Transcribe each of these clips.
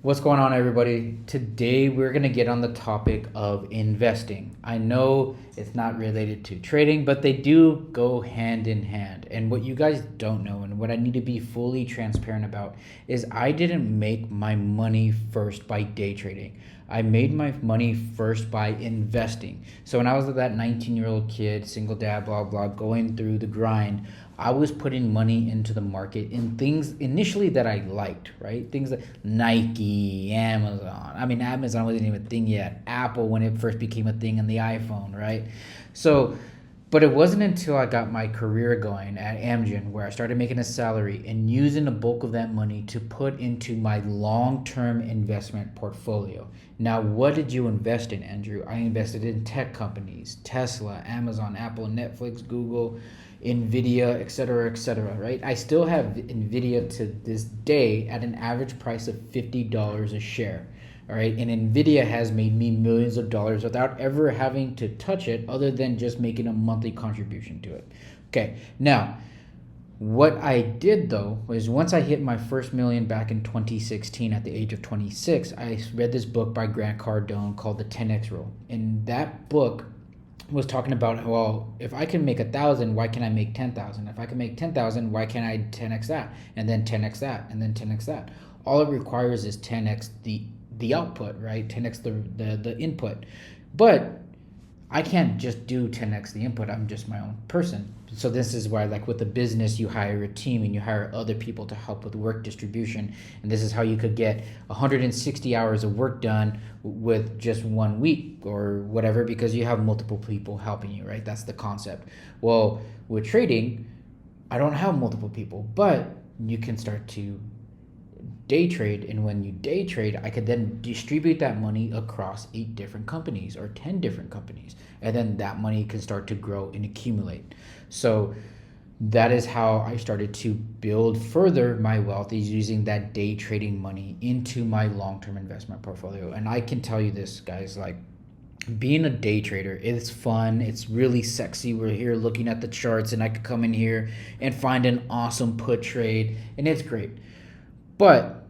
What's going on, everybody? Today we're going to get on the topic of investing. I know it's not related to trading, but they do go hand in hand. And what you guys don't know, and what I need to be fully transparent about, is I didn't make my money first by day trading. I made my money first by investing. So when I was that 19-year-old kid, single dad, blah, blah, going through the grind, I was putting money into the market in things initially that I liked, right? Things like Nike, Amazon. I mean, Amazon wasn't even a thing yet. Apple, when it first became a thing, and the iPhone, right? So, but it wasn't until I got my career going at Amgen where I started making a salary and using the bulk of that money to put into my long-term investment portfolio. Now, what did you invest in, Andrew? I invested in tech companies, Tesla, Amazon, Apple, Netflix, Google, Nvidia, et cetera, right? I still have Nvidia to this day at an average price of $50 a share. All right, and Nvidia has made me millions of dollars without ever having to touch it, other than just making a monthly contribution to it. Okay, now what I did though was, once I hit my first million back in 2016 at the age of 26, I read this book by Grant Cardone called The 10X Rule. And that book was talking about, well, if I can make 1,000, why can't I make 10,000? If I can make 10,000, why can't I 10x that, and then 10x that, and then 10x that? All it requires is 10x the output, right? 10x the input. But I can't just do 10x the input. I'm just my own person. So this is why, like with the business, you hire a team and you hire other people to help with work distribution. And this is how you could get 160 hours of work done with just 1 week or whatever, because you have multiple people helping you, right? That's the concept. Well, with trading, I don't have multiple people, but you can start to day trade, and when you day trade, I could then distribute that money across 8 different companies or 10 different companies, and then that money can start to grow and accumulate. So that is how I started to build further my wealth, is using that day trading money into my long-term investment portfolio. And I can tell you this, guys, like, being a day trader, it's fun, it's really sexy. We're here looking at the charts, and I could come in here and find an awesome put trade, and it's great. But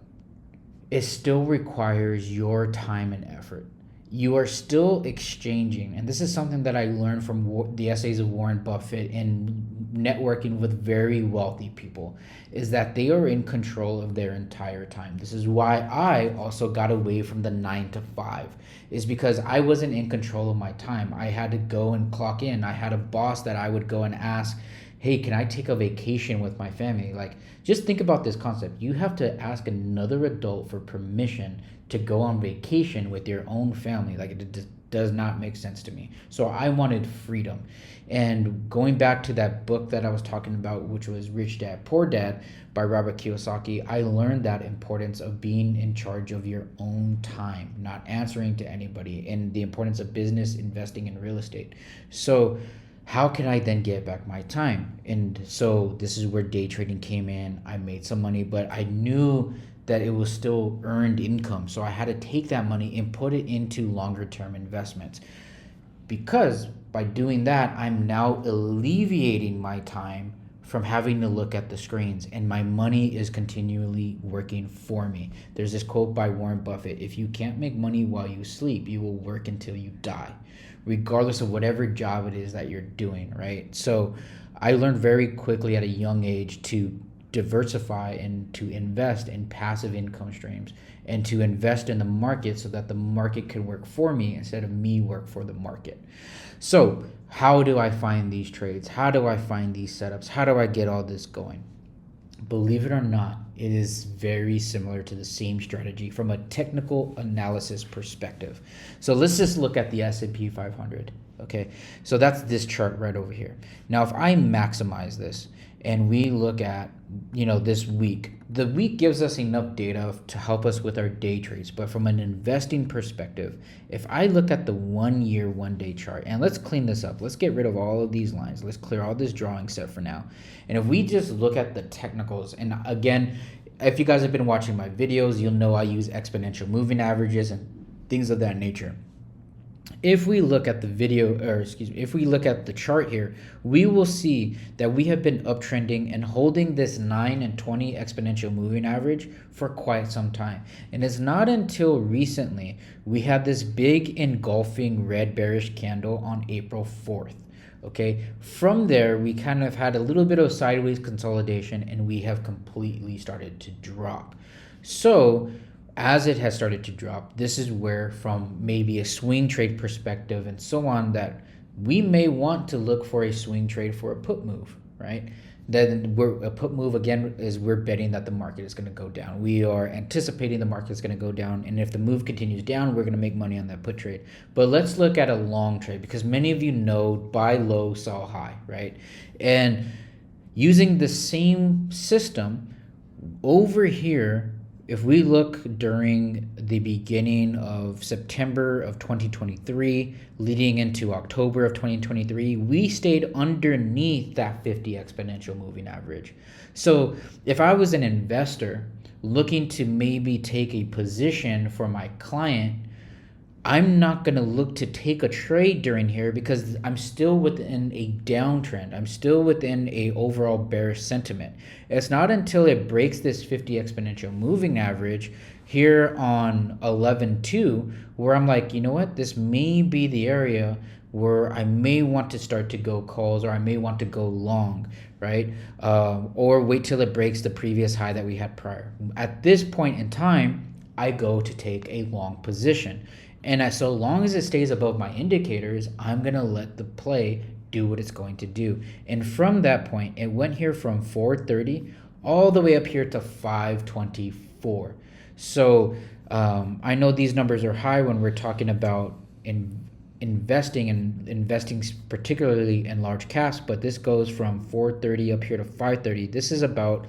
it still requires your time and effort. You are still exchanging, and this is something that I learned from the essays of Warren Buffett and networking with very wealthy people, is that they are in control of their entire time. This is why I also got away from the 9 to 5, is because I wasn't in control of my time. I had to go and clock in. I had a boss that I would go and ask, hey, can I take a vacation with my family? Like, just think about this concept. You have to ask another adult for permission to go on vacation with your own family. Like, it does not make sense to me. So I wanted freedom. And going back to that book that I was talking about, which was Rich Dad, Poor Dad by Robert Kiyosaki, I learned that importance of being in charge of your own time, not answering to anybody, and the importance of business, investing, in real estate. So how can I then get back my time? And so this is where day trading came in. I made some money, but I knew that it was still earned income. So I had to take that money and put it into longer term investments, because by doing that, I'm now alleviating my time from having to look at the screens, and my money is continually working for me. There's this quote by Warren Buffett: if you can't make money while you sleep, you will work until you die, regardless of whatever job it is that you're doing, right? So I learned very quickly at a young age to diversify and to invest in passive income streams, and to invest in the market so that the market can work for me instead of me work for the market. So how do I find these trades? How do I find these setups? How do I get all this going? Believe it or not, it is very similar to the same strategy from a technical analysis perspective. So let's just look at the S&P 500. Okay, so that's this chart right over here. Now, if I maximize this and we look at, this week, the week gives us enough data to help us with our day trades. But from an investing perspective, if I look at the 1 year, 1 day chart, and let's clean this up, let's get rid of all of these lines. Let's clear all this drawing set for now. And if we just look at the technicals, and again, if you guys have been watching my videos, you'll know I use exponential moving averages and things of that nature. if we look at the video, or excuse me, if we look at the chart here, we will see that we have been uptrending and holding this 9 and 20 exponential moving average for quite some time. And it's not until recently we had this big engulfing red bearish candle on April 4th. Okay, from there we kind of had a little bit of sideways consolidation and we have completely started to drop. So as it has started to drop, this is where, from maybe a swing trade perspective and so on, that we may want to look for a swing trade for a put move, right? Then a put move again is we're betting that the market is going to go down. We are anticipating the market is going to go down, and if the move continues down, we're going to make money on that put trade. But let's look at a long trade, because many of you know buy low, sell high, right? And using the same system over here, if we look during the beginning of September of 2023, leading into October of 2023, we stayed underneath that 50 exponential moving average. So if I was an investor looking to maybe take a position for my client, I'm not going to look to take a trade during here because I'm still within a downtrend. I'm still within a overall bearish sentiment. It's not until it breaks this 50 exponential moving average here on 11.2 where I'm like, you know what? This may be the area where I may want to start to go calls, or I may want to go long, right? Or wait till it breaks the previous high that we had prior. At this point in time, I go to take a long position. And so long as it stays above my indicators, I'm going to let the play do what it's going to do. And from that point, it went here from 430 all the way up here to 524. So I know these numbers are high when we're talking about investing particularly in large caps, but this goes from 430 up here to 530. This is about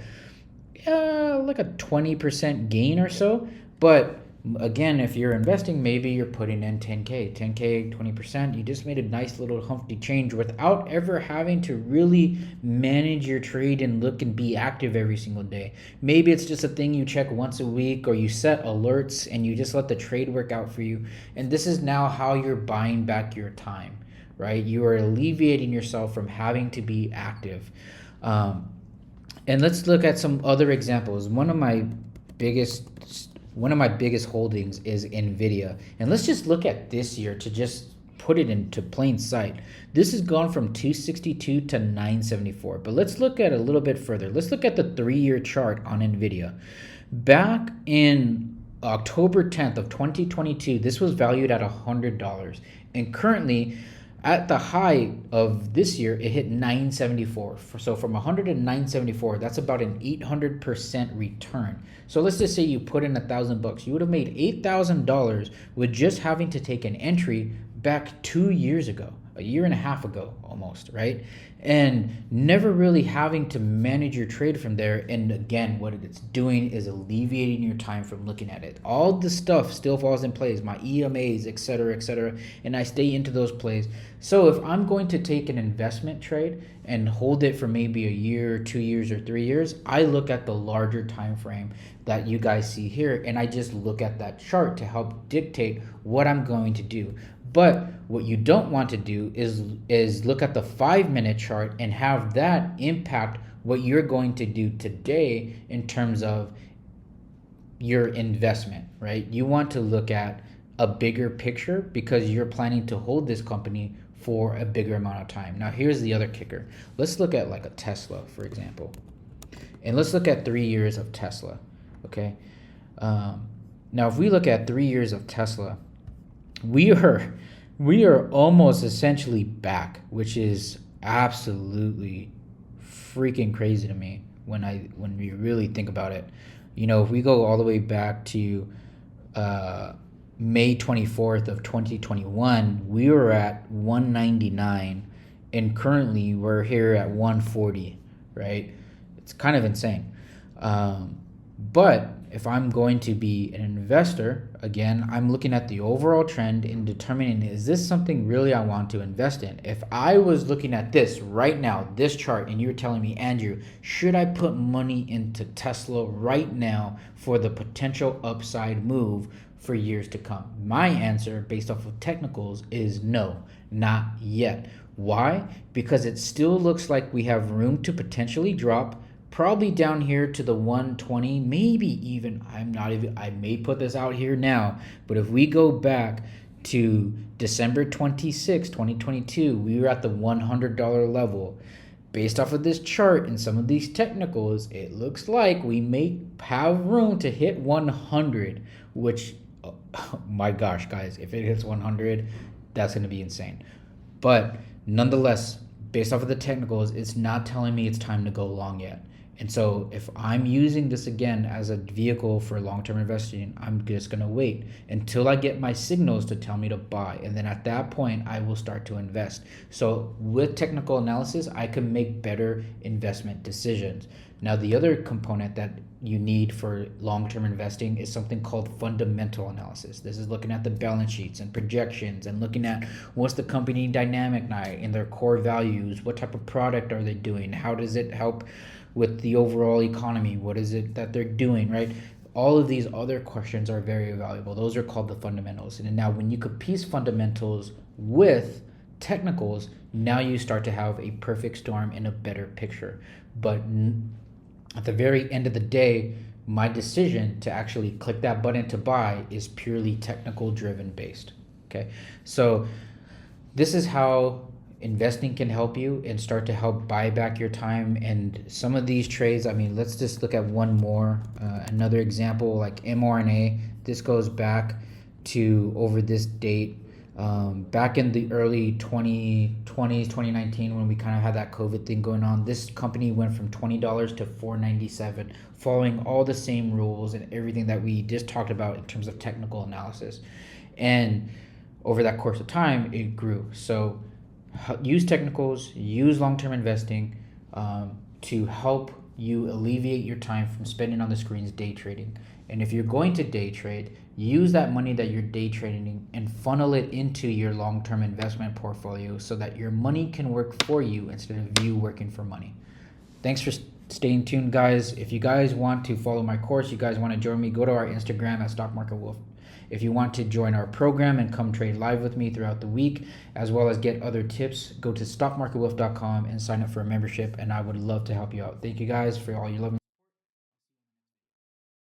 like a 20% gain or so. But again, if you're investing, maybe you're putting in 10K, 20%. You just made a nice little Humpty change without ever having to really manage your trade and look and be active every single day. Maybe it's just a thing you check once a week, or you set alerts and you just let the trade work out for you. And this is now how you're buying back your time, right? You are alleviating yourself from having to be active. And let's look at some other examples. One of my biggest holdings is Nvidia, and let's just look at this year to just put it into plain sight. This has gone from 262 to 974, but let's look at a little bit further. Let's look at the 3-year chart on Nvidia. Back in October 10th of 2022, this was valued at $100, and currently at the high of this year, it hit 974. So from 100 to 974, that's about an 800% return. So let's just say you put in $1,000. You would have made $8,000 with just having to take an entry back 2 years ago, a year and a half ago almost, right? And never really having to manage your trade from there. And again, what it's doing is alleviating your time from looking at it. All the stuff still falls in place, my EMAs, etc., and I stay into those plays. So if I'm going to take an investment trade and hold it for maybe a year, 2 years, or 3 years, I look at the larger time frame that you guys see here, and I just look at that chart to help dictate what I'm going to do. But what you don't want to do is look at the 5-minute chart and have that impact what you're going to do today in terms of your investment, right? You want to look at a bigger picture because you're planning to hold this company for a bigger amount of time. Now, here's the other kicker. Let's look at like a Tesla, for example. And let's look at 3 years of Tesla, okay? Now, if we look at 3 years of Tesla, we are almost essentially back, which is absolutely freaking crazy to me when we really think about it. You know, if we go all the way back to May 24th of 2021, we were at 199, and currently we're here at 140, right? It's kind of insane. But if I'm going to be an investor, again, I'm looking at the overall trend and determining, is this something really I want to invest in? If I was looking at this right now, this chart, and you were telling me, Andrew, should I put money into Tesla right now for the potential upside move for years to come? My answer, based off of technicals, is no, not yet. Why? Because it still looks like we have room to potentially drop, probably down here to the 120, maybe even, I may put this out here now, but if we go back to December 26, 2022, we were at the $100 level. Based off of this chart and some of these technicals, it looks like we may have room to hit 100, which, oh my gosh, guys, if it hits 100, that's going to be insane. But nonetheless, based off of the technicals, it's not telling me it's time to go long yet. And so if I'm using this again as a vehicle for long-term investing, I'm just going to wait until I get my signals to tell me to buy. And then at that point, I will start to invest. So with technical analysis, I can make better investment decisions. Now, the other component that you need for long-term investing is something called fundamental analysis. This is looking at the balance sheets and projections and looking at what's the company dynamic in their core values, what type of product are they doing, how does it help with the overall economy, what is it that they're doing, right? All of these other questions are very valuable. Those are called the fundamentals. And now when you could piece fundamentals with technicals, now you start to have a perfect storm and a better picture. But at the very end of the day, my decision to actually click that button to buy is purely technical driven based. Okay, so this is how investing can help you and start to help buy back your time. And some of these trades, I mean, let's just look at one more, another example like mRNA. This goes back to over this date, back in the early 2020s, 2019, when we kind of had that COVID thing going on. This company went from $20 to $4.97, following all the same rules and everything that we just talked about in terms of technical analysis. And over that course of time, it grew. So use technicals, use long-term investing to help you alleviate your time from spending on the screens day trading. And if you're going to day trade, use that money that you're day trading and funnel it into your long-term investment portfolio so that your money can work for you instead of you working for money. Thanks for staying tuned, guys. If you guys want to follow my course, you guys want to join me, go to our Instagram at Stock Market Wolf. If you want to join our program and come trade live with me throughout the week, as well as get other tips, go to stockmarketwolf.com and sign up for a membership, and I would love to help you out. Thank you guys for all your love.